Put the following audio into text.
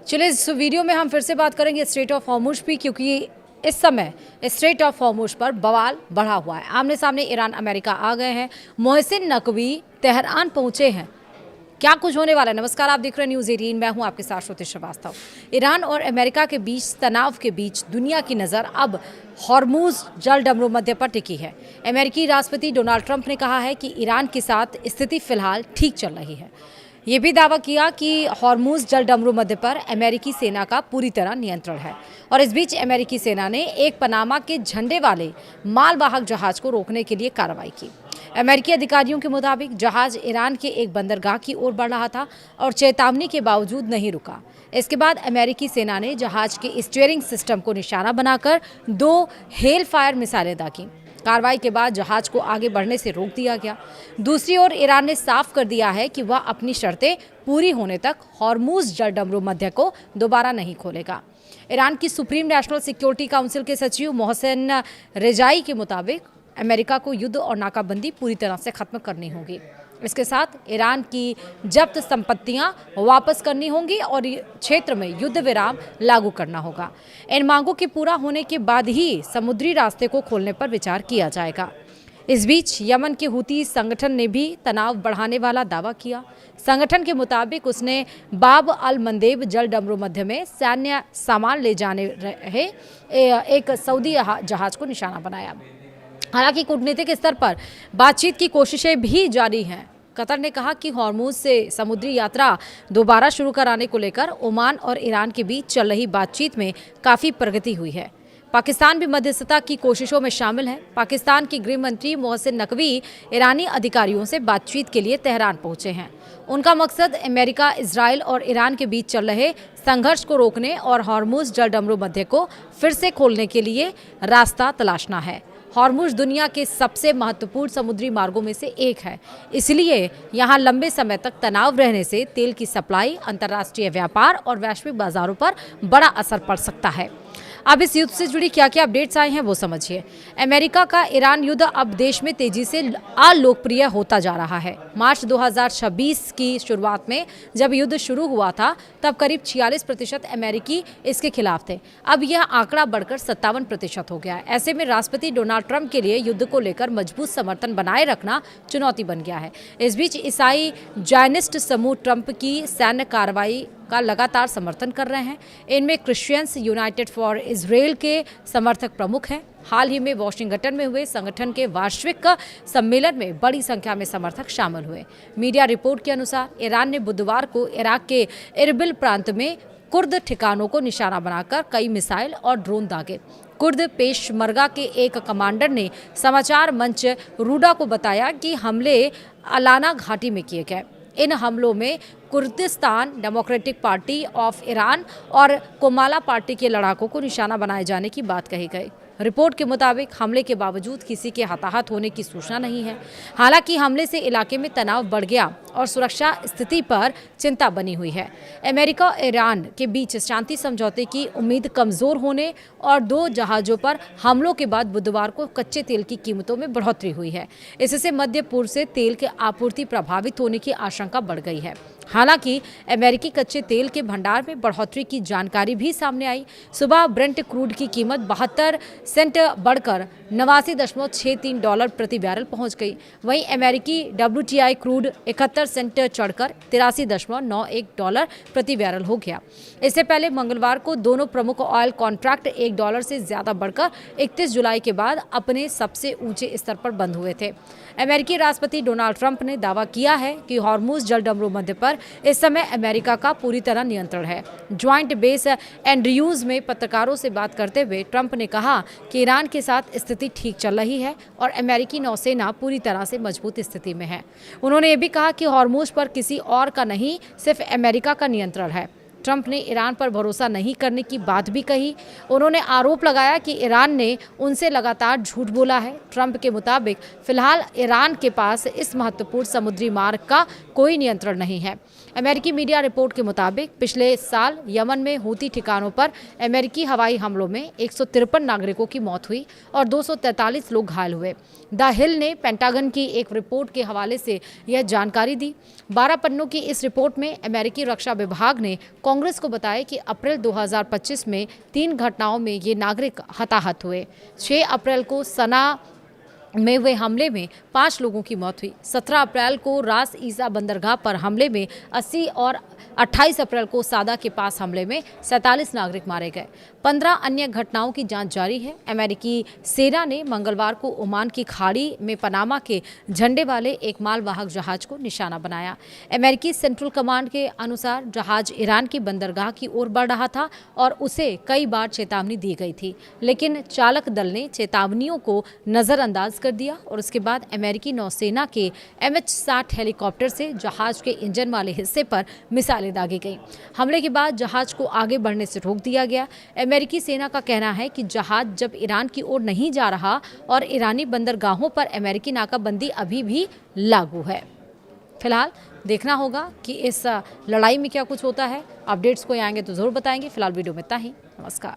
चलिए इस वीडियो में हम फिर से बात करेंगे स्ट्रेट ऑफ हॉर्मुज भी, क्योंकि इस समय स्ट्रेट ऑफ हॉर्मुज पर बवाल बढ़ा हुआ है। आमने सामने ईरान अमेरिका आ गए हैं। मोहसिन नकवी तेहरान पहुंचे हैं। क्या कुछ होने वाला है? नमस्कार, आप देख रहे हैं न्यूज़ 18। मैं हूं आपके साथ श्रुति श्रीवास्तव। ईरान और अमेरिका के बीच तनाव के बीच दुनिया की नज़र अब हॉर्मुज जल डमरू मध्य पर टिकी है। अमेरिकी राष्ट्रपति डोनाल्ड ट्रंप ने कहा है कि ईरान के साथ स्थिति फिलहाल ठीक चल रही है। ये भी दावा किया कि हॉर्मुज जल डमरू मध्य पर अमेरिकी सेना का पूरी तरह नियंत्रण है। और इस बीच अमेरिकी सेना ने एक पनामा के झंडे वाले मालवाहक जहाज को रोकने के लिए कार्रवाई की। अमेरिकी अधिकारियों के मुताबिक जहाज ईरान के एक बंदरगाह की ओर बढ़ रहा था और चेतावनी के बावजूद नहीं रुका। इसके बाद अमेरिकी सेना ने जहाज के स्टीयरिंग सिस्टम को निशाना बनाकर 2 हेल फायर मिसाइलें दागी। कार्रवाई के बाद जहाज को आगे बढ़ने से रोक दिया गया। दूसरी ओर ईरान ने साफ कर दिया है कि वह अपनी शर्तें पूरी होने तक हॉर्मुज जल डमरू मध्य को दोबारा नहीं खोलेगा। ईरान की सुप्रीम नेशनल सिक्योरिटी काउंसिल के सचिव मोहसिन रेजाई के मुताबिक अमेरिका को युद्ध और नाकाबंदी पूरी तरह से खत्म करनी होगी। इसके साथ ईरान की जब्त संपत्तियां वापस करनी होंगी और क्षेत्र में युद्ध विराम लागू करना होगा। इन मांगों के पूरा होने के बाद ही समुद्री रास्ते को खोलने पर विचार किया जाएगा। इस बीच यमन के हुती संगठन ने भी तनाव बढ़ाने वाला दावा किया। संगठन के मुताबिक उसने बाब अल मंदेब जल डमरू मध्य में सैन्य सामान ले जाने रहे एक सऊदी जहाज को निशाना बनाया। हालांकि कूटनीतिक स्तर पर बातचीत की कोशिशें भी जारी हैं। कतर ने कहा कि हॉर्मुज से समुद्री यात्रा दोबारा शुरू कराने को लेकर ओमान और ईरान के बीच चल रही बातचीत में काफ़ी प्रगति हुई है। पाकिस्तान भी मध्यस्थता की कोशिशों में शामिल है। पाकिस्तान की गृह मंत्री मोहसिन नकवी ईरानी अधिकारियों से बातचीत के लिए तेहरान पहुंचे हैं। उनका मकसद अमेरिका, इजराइल और ईरान के बीच चल रहे संघर्ष को रोकने और हॉर्मुज जल डमरू मध्य को फिर से खोलने के लिए रास्ता तलाशना है। हॉर्मुज दुनिया के सबसे महत्वपूर्ण समुद्री मार्गों में से एक है, इसलिए यहाँ लंबे समय तक तनाव रहने से तेल की सप्लाई, अंतर्राष्ट्रीय व्यापार और वैश्विक बाजारों पर बड़ा असर पड़ सकता है। अब इस युद्ध से जुड़ी क्या क्या अपडेट्स आए हैं वो समझिए। अमेरिका का ईरान युद्ध अब देश में तेजी से अलोकप्रिय होता जा रहा है। मार्च 2026 की शुरुआत में जब युद्ध शुरू हुआ था तब करीब 46% अमेरिकी इसके खिलाफ थे। अब यह आंकड़ा बढ़कर 57% हो गया है। ऐसे में राष्ट्रपति डोनाल्ड ट्रंप के लिए युद्ध को लेकर मजबूत समर्थन बनाए रखना चुनौती बन गया है। इस बीच ईसाई जायनिस्ट समूह ट्रंप की सैन्य कार्रवाई का लगातार समर्थन कर रहे हैं। इनमें क्रिश्चियंस यूनाइटेड फॉर इजराइल के समर्थक प्रमुख हैं। हाल ही में वॉशिंगटन में हुए संगठन के वार्षिक सम्मेलन में बड़ी संख्या में समर्थक शामिल हुए। मीडिया रिपोर्ट के अनुसार ईरान ने बुधवार को इराक के इरबिल प्रांत में कुर्द ठिकानों को निशाना बनाकर कई मिसाइल और ड्रोन दागे। कुर्द पेशमर्गा के एक कमांडर ने समाचार मंच रूडा को बताया कि हमले अलाना घाटी में किए गए। इन हमलों में Kurdistan democratic party of Iran और कोमाला पार्टी के लड़ाकों को निशाना बनाए जाने की बात कही गई। रिपोर्ट के मुताबिक हमले के बावजूद किसी के हताहत होने की सूचना नहीं है। हालांकि हमले से इलाके में तनाव बढ़ गया और सुरक्षा स्थिति पर चिंता बनी हुई है। अमेरिका और ईरान के बीच शांति समझौते की उम्मीद कमजोर होने और 2 जहाज़ों पर हमलों के बाद बुधवार को कच्चे तेल की कीमतों में बढ़ोतरी हुई है। इससे मध्य पूर्व से तेल की आपूर्ति प्रभावित होने की आशंका बढ़ गई है। हालांकि अमेरिकी कच्चे तेल के भंडार में बढ़ोतरी की जानकारी भी सामने आई। सुबह ब्रेंट क्रूड की कीमत 72 सेंट बढ़कर $89.63 प्रति बैरल पहुंच गई। वहीं अमेरिकी WTI क्रूड 71 सेंट चढ़कर $83.91 प्रति बैरल हो गया। इससे पहले मंगलवार को दोनों प्रमुख ऑयल कॉन्ट्रैक्ट $1 से ज्यादा बढ़कर 31 जुलाई के बाद अपने सबसे ऊंचे स्तर पर बंद हुए थे। अमेरिकी राष्ट्रपति डोनाल्ड ट्रंप ने दावा किया है कि हॉर्मुज जल डमरू मध्य पर इस समय अमेरिका का पूरी तरह नियंत्रण है। ज्वाइंट बेस एंड्रयूज में पत्रकारों से बात करते हुए ट्रंप ने कहा कि ईरान के साथ स्थिति ठीक चल रही है और अमेरिकी नौसेना पूरी तरह से मजबूत स्थिति में है। उन्होंने ये भी कहा कि हॉर्मुज पर किसी और का नहीं, सिर्फ अमेरिका का नियंत्रण है। ट्रंप ने ईरान पर भरोसा नहीं करने की बात भी कही। उन्होंने आरोप लगाया कि ईरान ने उनसे लगातार झूठ बोला है। ट्रंप के मुताबिक फिलहाल ईरान के पास इस महत्वपूर्ण समुद्री मार्ग का कोई नियंत्रण नहीं है। अमेरिकी मीडिया रिपोर्ट के मुताबिक पिछले साल यमन में हूती ठिकानों पर अमेरिकी हवाई हमलों में 153 नागरिकों की मौत हुई और 243 लोग घायल हुए। द हिल ने पेंटागन की एक रिपोर्ट के हवाले से यह जानकारी दी। 12 पन्नों की इस रिपोर्ट में अमेरिकी रक्षा विभाग ने कांग्रेस को बताया कि अप्रैल 2025 में 3 घटनाओं में ये नागरिक हताहत हुए। 6 अप्रैल को सना में हुए हमले में 5 लोगों की मौत हुई। 17 अप्रैल को रास ईसा बंदरगाह पर हमले में 80 और 28 अप्रैल को सादा के पास हमले में 47 नागरिक मारे गए। 15 अन्य घटनाओं की जांच जारी है। अमेरिकी सेना ने मंगलवार को ओमान की खाड़ी में पनामा के झंडे वाले एक मालवाहक जहाज को निशाना बनाया। अमेरिकी सेंट्रल कमांड के अनुसार जहाज ईरान की बंदरगाह की ओर बढ़ रहा था और उसे कई बार चेतावनी दी गई थी, लेकिन चालक दल ने चेतावनियों को नज़रअंदाज कर दिया और उसके बाद अमेरिकी नौसेना के MH-60 हेलीकॉप्टर से जहाज के इंजन वाले हिस्से पर मिसाइलें दागी गईं। हमले के बाद जहाज को आगे बढ़ने से रोक दिया गया। अमेरिकी सेना का कहना है कि जहाज जब ईरान की ओर नहीं जा रहा और ईरानी बंदरगाहों पर अमेरिकी नाकाबंदी अभी भी लागू है। फिलहाल देखना होगा कि इस लड़ाई में क्या कुछ होता है। अपडेट्स कोई आएंगे तो ज़रूर बताएंगे। फिलहाल वीडियो में इतना ही। नमस्कार।